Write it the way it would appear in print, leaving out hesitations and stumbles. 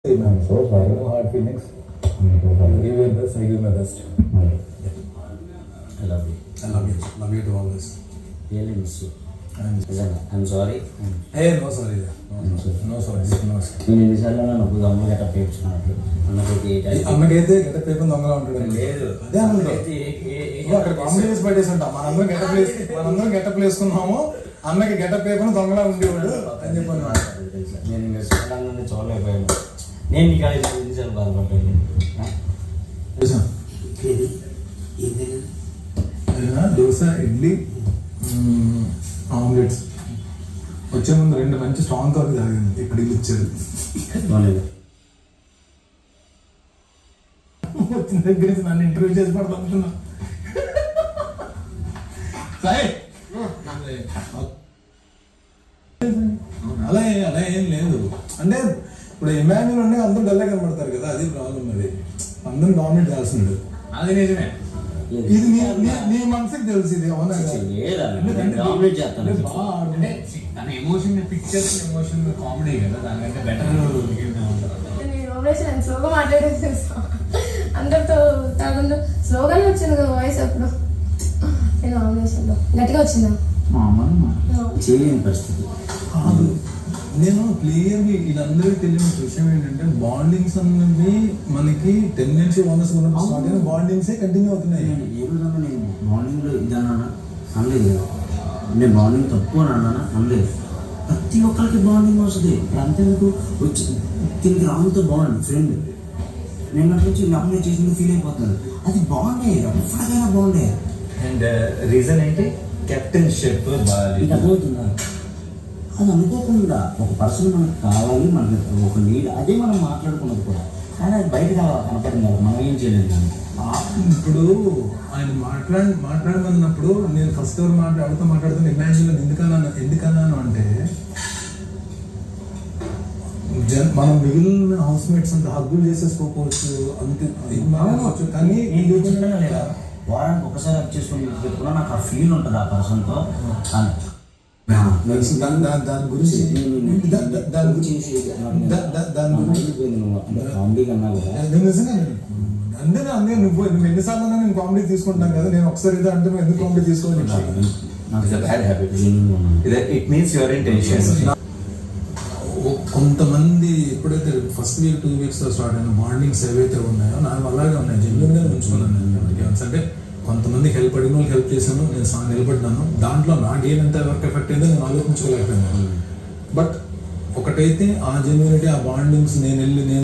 I'm so sorry. No hard feelings. Give your best. I give my best. I love you. I love you. Love you too always. Really miss you. I'm sorry. Hey, no sorry. No sorry. No sorry. నేను ఎన్నిసార్లు నాకు అమ్మ గట్ట పేర్చుకున్నట్లు అమ్మకైతే గెట paper దొంగలా ఉంటాడు. లేదు అదే అనుకుంటా అక్కడ కామెడీ చేసి పట్టేసుంటాం. మనందరం గెటప్ వేసుకున్నాము. అన్నకి గెటప్ పేపర్ దొంగలా ఉండేవాడు అని చెప్పాను. నేను ఇంకా శ్రీలంక నుండి చూడలేకపోయాను. నేను నీకు ఎన్నిసార్లు బాధపడ్డాను. దోశ, ఇడ్లీ, ఆమ్లెట్స్ వచ్చే ముందు 2 మంచి స్ట్రాంగ్ కాఫీ తాగింది. ఇప్పుడు ఇల్లు ఇచ్చారు. వచ్చిన దగ్గర నుంచి నన్ను ఇంటర్వ్యూ చేసి పడుతున్నా. అలా ఏం లేదు. అంటే ఇప్పుడు ఇమాన్యుల్ ఉండే అందరూ డల్లా కనబడతారు కదా, అది ప్రాబ్లం. అది అందరూ డామినేట్ చేస్తున్నాడు. అది నిజమే. ఇది నీ మనసుకి తెలుసు. ఇది అవునా? తన ఎమోషన్ పిక్చర్స్, ఎమోషన్ కామెడీ కదా, దానికంటే బెటర్. నేను స్లోగా మాట్లాడేది, అందరితో తాగుందో స్లోగానే వచ్చింది కదా వాయిస్. అప్పుడు నేను ఆమ్లేషన్లో గట్టిగా వచ్చిందా? మా అమ్మని చేయలేని పరిస్థితి కాదు. నేను క్లియర్గా వీళ్ళందరికీ తెలియని విషయం ఏంటంటే, బాండింగ్స్ అన్నది మనకి టెండెన్సీ ఓనర్స్ ఉన్నప్పుడు స్టార్ట్ అయిన బాండింగ్సే కంటిన్యూ అవుతున్నాయి. ఏ రోజన్నా నేను బాండింగ్లో ఇదన్నా అనలేదు. నేను బాండింగ్ తప్పు అని అన్నా అనలేదు. ప్రతి ఒక్కరికి బాండింగ్ వస్తుంది. అంతేందుకు వచ్చి తిరిగి రాముతో బాగుంది ఫ్రెండ్. నేను అట్లా వచ్చి అమ్మాయి చేసింది ఫీల్ అయిపోతున్నాను. అది బాగుండే, ఎప్పటికైనా బాగుండే. అండ్ రీజన్ ఏంటి? కెప్టెన్షిప్. ఇది అర్థమవుతుందా? అది అనుకోకుండా ఒక పర్సన్ మనకు కావాలి, మనకు ఒక నీడ్, అదే మనం మాట్లాడుకున్నది కూడా. కానీ అది బయటకు కనపడింది కదా, మనం ఏం చేయలేదు. కానీ ఇప్పుడు ఆయన మాట్లాడమన్నప్పుడు నేను ఫస్ట్ ఎవరు ఎవరితో మాట్లాడుతున్నా ఇమాజిన్ ఎందుకన్నాను అంటే, మనం మిగిలిన హౌస్ మేట్స్ అంతా హగ్గులు చేసేసుకోవచ్చు అంతే. కానీ లేదా వారానికి ఒకసారి హక్ చేసుకుని పెట్టుకున్నా నాకు ఆ ఫీల్ ఉంటుంది ఆ పర్సన్తో. దాని గురించి కామెడీ కన్నా కూడా అందుకే నువ్వు ఎన్నిసార్లు నేను కామెడీ తీసుకుంటాను కదా. నేను ఒకసారి ఇదే అంటే నువ్వు ఎందుకు కామెడీ తీసుకోవాలి? It means your intention. కొంతమంది ఎప్పుడైతే ఫస్ట్ వీక్ 2 వీక్స్ స్టార్ట్ అయిన బాండింగ్స్ ఏవైతే ఉన్నాయో నాకు అలాగే ఉన్నాయి. జెన్యున్గా ఉంచుకున్నాను నేను. అంటే కొంతమంది హెల్ప్ అడిగిన వాళ్ళకి హెల్ప్ చేశాను, నేను నిలబడ్డాను. దాంట్లో నా గేమ్ ఎంత వర్క్ ఎఫెక్ట్ అయిందో నేను ఆలోచించుకోలేకపోయాను. బట్ ఒకటైతే ఆ జెన్యూనిటీ, ఆ బాండింగ్స్ నేను